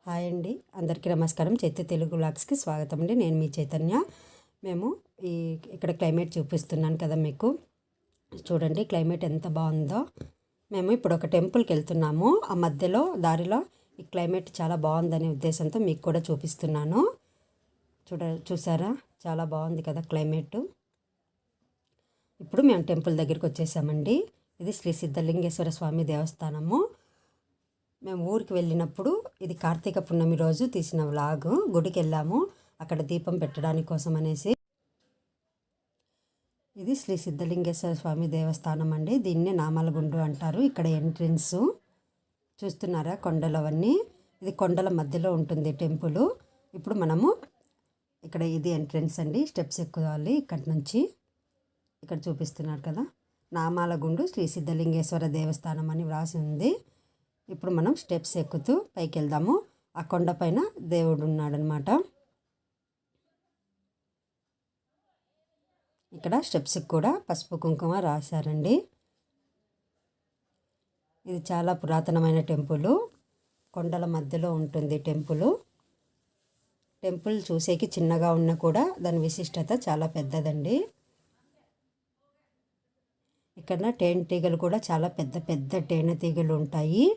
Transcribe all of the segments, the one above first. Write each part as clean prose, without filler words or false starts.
Hi అండి, అందరికీ నమస్కారం. చైత్య తెలుగు వ్లాగ్స్కి స్వాగతం అండి. నేను మీ చైతన్య. మేము ఇక్కడ క్లైమేట్ చూపిస్తున్నాను కదా మీకు. చూడండి క్లైమేట్ ఎంత బాగుందో. మేము ఇప్పుడు ఒక టెంపుల్కి వెళ్తున్నాము. ఆ మధ్యలో దారిలో ఈ క్లైమేట్ చాలా బాగుందనే ఉద్దేశంతో మీకు కూడా చూపిస్తున్నాను. చూసారా, చాలా బాగుంది కదా క్లైమేట్. ఇప్పుడు మేము టెంపుల్ దగ్గరికి వచ్చేసామండి. ఇది శ్రీ సిద్ధలింగేశ్వర స్వామి దేవస్థానము. మేము ఊరికి వెళ్ళినప్పుడు ఇది కార్తీక పున్నమి రోజు తీసిన వ్లాగ్. గుడికి వెళ్ళాము, అక్కడ దీపం పెట్టడానికి కోసం అనేసి. ఇది శ్రీ సిద్ధలింగేశ్వర స్వామి దేవస్థానం అండి. దీన్నే నామాలగుండు అంటారు. ఇక్కడ ఎంట్రెన్స్ చూస్తున్నారా, కొండలు అవన్నీ. ఇది కొండల మధ్యలో ఉంటుంది టెంపుల్. ఇప్పుడు మనము ఇక్కడ ఇది ఎంట్రెన్స్ అండి. స్టెప్స్ ఎక్కువాలి ఇక్కడి నుంచి. ఇక్కడ చూపిస్తున్నారు కదా, నామాలగుండు శ్రీ సిద్ధలింగేశ్వర దేవస్థానం అని వ్రాసి ఉంది. ఇప్పుడు మనం స్టెప్స్ ఎక్కుతూ పైకి వెళ్దాము. ఆ కొండపైన దేవుడు ఉన్నాడనమాట. ఇక్కడ స్టెప్స్కి కూడా పసుపు కుంకుమ రాశారండి. ఇది చాలా పురాతనమైన టెంపుల్. కొండల మధ్యలో ఉంటుంది టెంపుల్. టెంపుల్ చూసేకి చిన్నగా ఉన్నా కూడా దాని విశిష్టత చాలా పెద్దదండి. ఇక్కడ తేనెటీగలు కూడా చాలా పెద్ద పెద్ద తేనెటీగలు ఉంటాయి.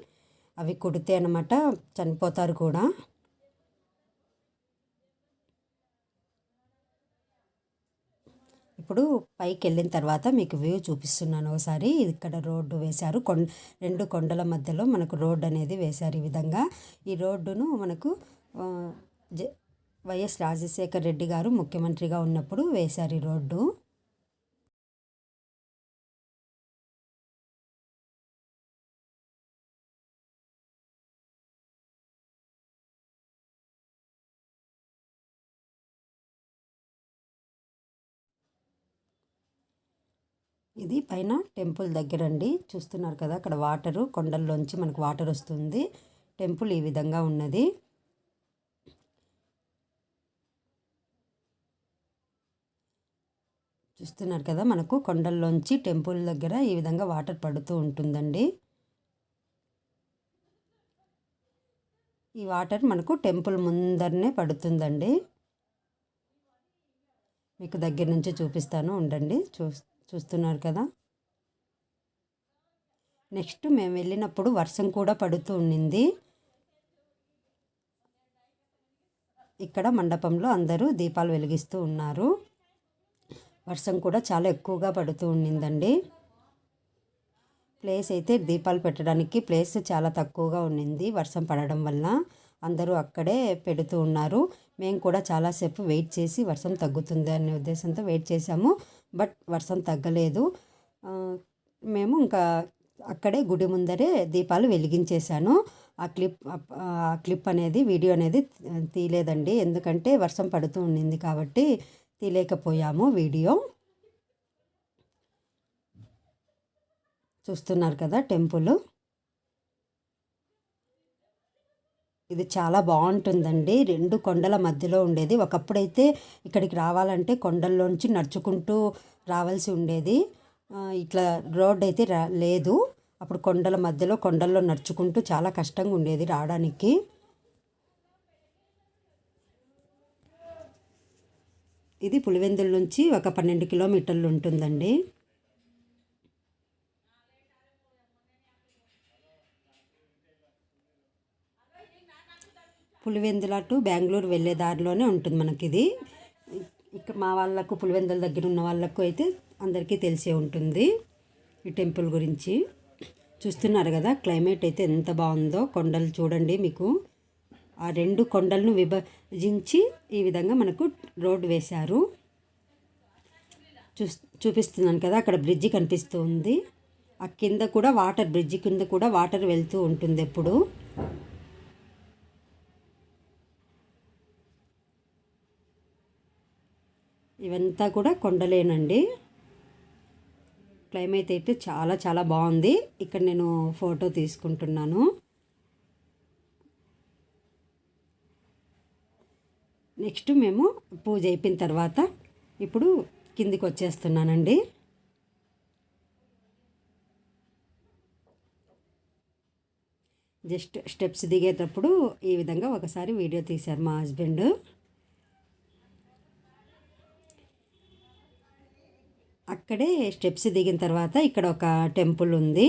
అవి కుడితే అన్నమాట చనిపోతారు కూడా. ఇప్పుడు పైకి వెళ్ళిన తర్వాత మీకు వ్యూ చూపిస్తున్నాను ఒకసారి. ఇక్కడ రోడ్డు వేశారు. రెండు కొండల మధ్యలో మనకు రోడ్డు అనేది వేశారు ఈ విధంగా. ఈ రోడ్డును మనకు వైఎస్ రాజశేఖర్ రెడ్డి గారు ముఖ్యమంత్రిగా ఉన్నప్పుడు వేశారు ఈ రోడ్డు. ఇది పైన టెంపుల్ దగ్గర అండి. చూస్తున్నారు కదా, అక్కడ వాటరు, కొండల్లోంచి మనకు వాటర్ వస్తుంది. టెంపుల్ ఈ విధంగా ఉన్నది. చూస్తున్నారు కదా, మనకు కొండల్లోంచి టెంపుల్ దగ్గర ఈ విధంగా వాటర్ పడుతూ ఉంటుందండి. ఈ వాటర్ మనకు టెంపుల్ ముందరనే పడుతుందండి. మీకు దగ్గర నుంచి చూపిస్తాను, ఉండండి. చూస్తున్నారు కదా. నెక్స్ట్ మేము వెళ్ళినప్పుడు వర్షం కూడా పడుతూ ఉండింది. ఇక్కడ మండపంలో అందరూ దీపాలు వెలిగిస్తూ ఉన్నారు. వర్షం కూడా చాలా ఎక్కువగా పడుతూ ఉండిందండి. ప్లేస్ అయితే దీపాలు పెట్టడానికి ప్లేస్ చాలా తక్కువగా ఉండింది. వర్షం పడడం వల్ల అందరూ అక్కడే పెడుతూ ఉన్నారు. మేము కూడా చాలాసేపు వెయిట్ చేసి వర్షం తగ్గుతుంది అనే ఉద్దేశంతో వెయిట్ చేసాము. బట్ వర్షం తగ్గలేదు. మేము ఇంకా అక్కడే గుడి ముందరే దీపాలు వెలిగించేశాను. ఆ క్లిప్ అనేది, వీడియో అనేది తీయలేదండి. ఎందుకంటే వర్షం పడుతూ ఉండింది కాబట్టి తీయలేకపోయాము వీడియో. చూస్తున్నారు కదా టెంపుల్. ఇది చాలా బాగుంటుందండి. రెండు కొండల మధ్యలో ఉండేది. ఒకప్పుడైతే ఇక్కడికి రావాలంటే కొండల్లోంచి నడుచుకుంటూ రావాల్సి ఉండేది. ఇట్లా రోడ్ అయితే లేదు. అప్పుడు కొండల మధ్యలో, కొండల్లో నడుచుకుంటూ చాలా కష్టంగా ఉండేది రావడానికి. ఇది పులివెందుల నుంచి ఒక 12 కిలోమీటర్లు ఉంటుందండి. పులివెందుల టు బెంగళూరు వెళ్ళే దారిలోనే ఉంటుంది మనకి ఇది. ఇక్కడ మా వాళ్ళకు, పులివెందుల దగ్గర ఉన్న వాళ్ళకు అయితే అందరికీ తెలిసే ఉంటుంది ఈ టెంపుల్ గురించి. చూస్తున్నారు కదా, క్లైమేట్ అయితే ఎంత బాగుందో. కొండలు చూడండి, మీకు ఆ రెండు కొండలను విభజించి ఈ విధంగా మనకు రోడ్డు వేశారు. చూపిస్తున్నాను కదా, అక్కడ బ్రిడ్జి కనిపిస్తూ ఉంది. ఆ కింద కూడా వాటర్, బ్రిడ్జి కింద కూడా వాటర్ వెళ్తూ ఉంటుంది ఎప్పుడు. ఇవంతా కూడా కొండలేనండి. క్లైమేట్ అయితే చాలా చాలా బాగుంది. ఇక్కడ నేను ఫోటో తీసుకుంటున్నాను. నెక్స్ట్ మేము పూజ అయిపోయిన తర్వాత ఇప్పుడు కిందికి వచ్చేస్తున్నానండి. జస్ట్ స్టెప్స్ దిగేటప్పుడు ఈ విధంగా ఒకసారి వీడియో తీశారు మా హస్బెండ్. అక్కడే స్టెప్స్ దిగిన తర్వాత ఇక్కడ ఒక టెంపుల్ ఉంది,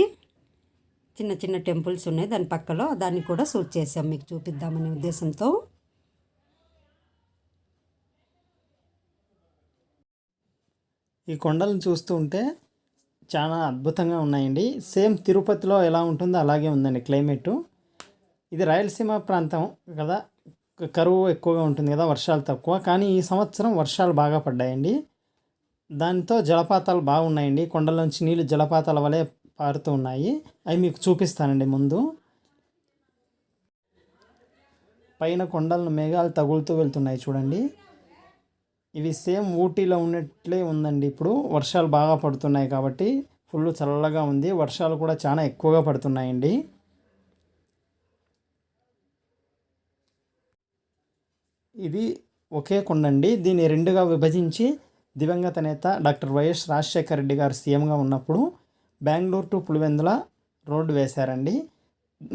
చిన్న చిన్న టెంపుల్స్ ఉన్నాయి దాని పక్కలో, దాన్ని కూడా షూట్ చేసాం మీకు చూపిద్దామనే ఉద్దేశంతో. ఈ కొండలను చూస్తూ ఉంటే చాలా అద్భుతంగా ఉన్నాయండి. సేమ్ తిరుపతిలో ఎలా ఉంటుందో అలాగే ఉందండి క్లైమేటు. ఇది రాయలసీమ ప్రాంతం కదా, కరువు ఎక్కువగా ఉంటుంది కదా, వర్షాలు తక్కువ. కానీ ఈ సంవత్సరం వర్షాలు బాగా పడ్డాయండి. దాంతో జలపాతాలు బాగున్నాయండి. కొండలోంచి నీళ్ళు జలపాతాల వలె పారుతూ ఉన్నాయి. అవి మీకు చూపిస్తానండి. ముందు పైన కొండలను మేఘాలు తగులుతూ వెళ్తున్నాయి చూడండి. ఇవి సేమ్ ఊటీలో ఉన్నట్లే ఉందండి. ఇప్పుడు వర్షాలు బాగా పడుతున్నాయి కాబట్టి ఫుల్ చల్లగా ఉంది. వర్షాలు కూడా చాలా ఎక్కువగా పడుతున్నాయండి. ఇది ఒకే కొండ అండి. దీన్ని రెండుగా విభజించి దివంగత నేత డాక్టర్ వైఎస్ రాజశేఖర రెడ్డి గారు సీఎంగా ఉన్నప్పుడు బెంగళూరు టు పులివెందుల రోడ్డు వేశారండి.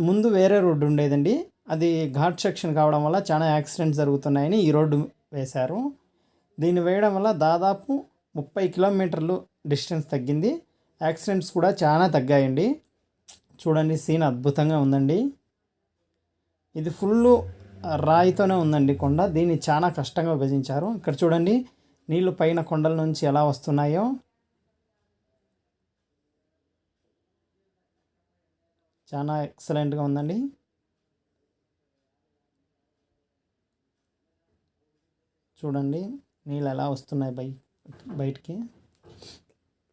ముందు వేరే రోడ్డు ఉండేదండి, అది ఘాట్ సెక్షన్ కావడం వల్ల చాలా యాక్సిడెంట్స్ జరుగుతున్నాయని ఈ రోడ్డు వేశారు. దీన్ని వేయడం వల్ల దాదాపు 30 కిలోమీటర్లు డిస్టెన్స్ తగ్గింది. యాక్సిడెంట్స్ కూడా చాలా తగ్గాయండి. చూడండి, సీన్ అద్భుతంగా ఉందండి. ఇది ఫుల్ రాయితోనే ఉందండి కొండ. దీన్ని చాలా కష్టంగా విభజించారు. ఇక్కడ చూడండి, నీళ్లు పైన కొండల నుంచి ఎలా వస్తున్నాయో. చాలా ఎక్సలెంట్గా ఉందండి. చూడండి నీళ్ళు ఎలా వస్తున్నాయి బయటికి.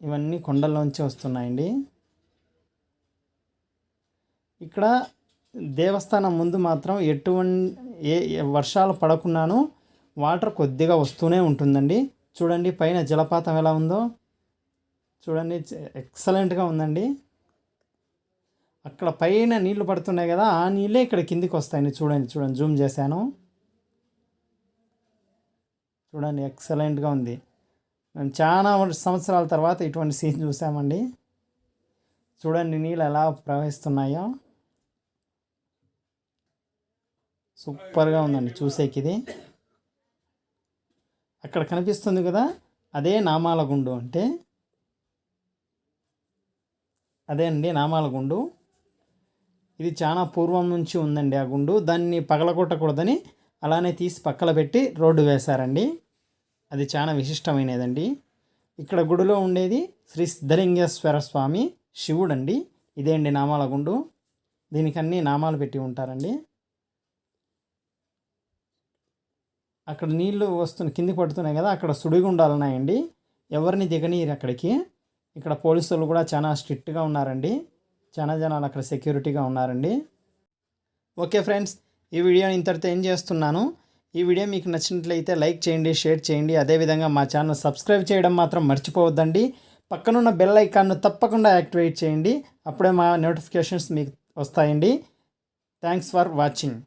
ఇవన్నీ కొండల్లోంచి వస్తున్నాయండి. ఇక్కడ దేవస్థానం ముందు మాత్రం వర్షాలు పడకున్నాను వాటర్ కొద్దిగా వస్తూనే ఉంటుందండి. చూడండి పైన జలపాతం ఎలా ఉందో చూడండి, ఎక్సలెంట్గా ఉందండి. అక్కడ పైన నీళ్లు పడుతున్నాయి కదా, ఆ నీళ్ళే ఇక్కడ కిందికి వస్తాయండి. చూడండి జూమ్ చేశాను. చూడండి ఎక్సలెంట్గా ఉంది. మేము చాలా సంవత్సరాల తర్వాత ఇటువంటి సీన్ చూసామండి. చూడండి నీళ్ళు ఎలా ప్రవహిస్తున్నాయో, సూపర్గా ఉందండి చూసేకి. ఇది అక్కడ కనిపిస్తుంది కదా, అదే నామాల గుండు. అంటే అదే అండి నామాల గుండు. ఇది చాలా పూర్వం నుంచి ఉందండి ఆ గుండు. దాన్ని పగలగొట్టకూడదని అలానే తీసి పక్కన పెట్టి రోడ్డు వేశారండి. అది చాలా విశిష్టమైనదండి. ఇక్కడ గుడిలో ఉండేది శ్రీ సిద్ధలింగేశ్వర స్వామి శివుడు అండి. ఇదే అండి నామాల గుండు. దీనికి అన్ని నామాలు పెట్టి ఉంటారండి. అక్కడ నీళ్లు కిందికి పడుతున్నాయి కదా, అక్కడ సుడిగుండాలు ఉన్నాయండి. ఎవరిని దిగనీరు అక్కడికి. ఇక్కడ పోలీసులు కూడా చాలా స్ట్రిక్ట్గా ఉన్నారండి. చాలా జనాలు అక్కడ సెక్యూరిటీగా ఉన్నారండి. ఓకే ఫ్రెండ్స్, ఈ వీడియోని ఇంతటితో ఏం చేస్తున్నాను. ఈ వీడియో మీకు నచ్చినట్లయితే లైక్ చేయండి, షేర్ చేయండి. అదేవిధంగా మా ఛానల్ సబ్స్క్రైబ్ చేయడం మాత్రం మర్చిపోవద్దండి. పక్కనున్న బెల్ ఐకాన్ను తప్పకుండా యాక్టివేట్ చేయండి. అప్పుడే మా నోటిఫికేషన్స్ మీకు వస్తాయండి. Thanks for watching.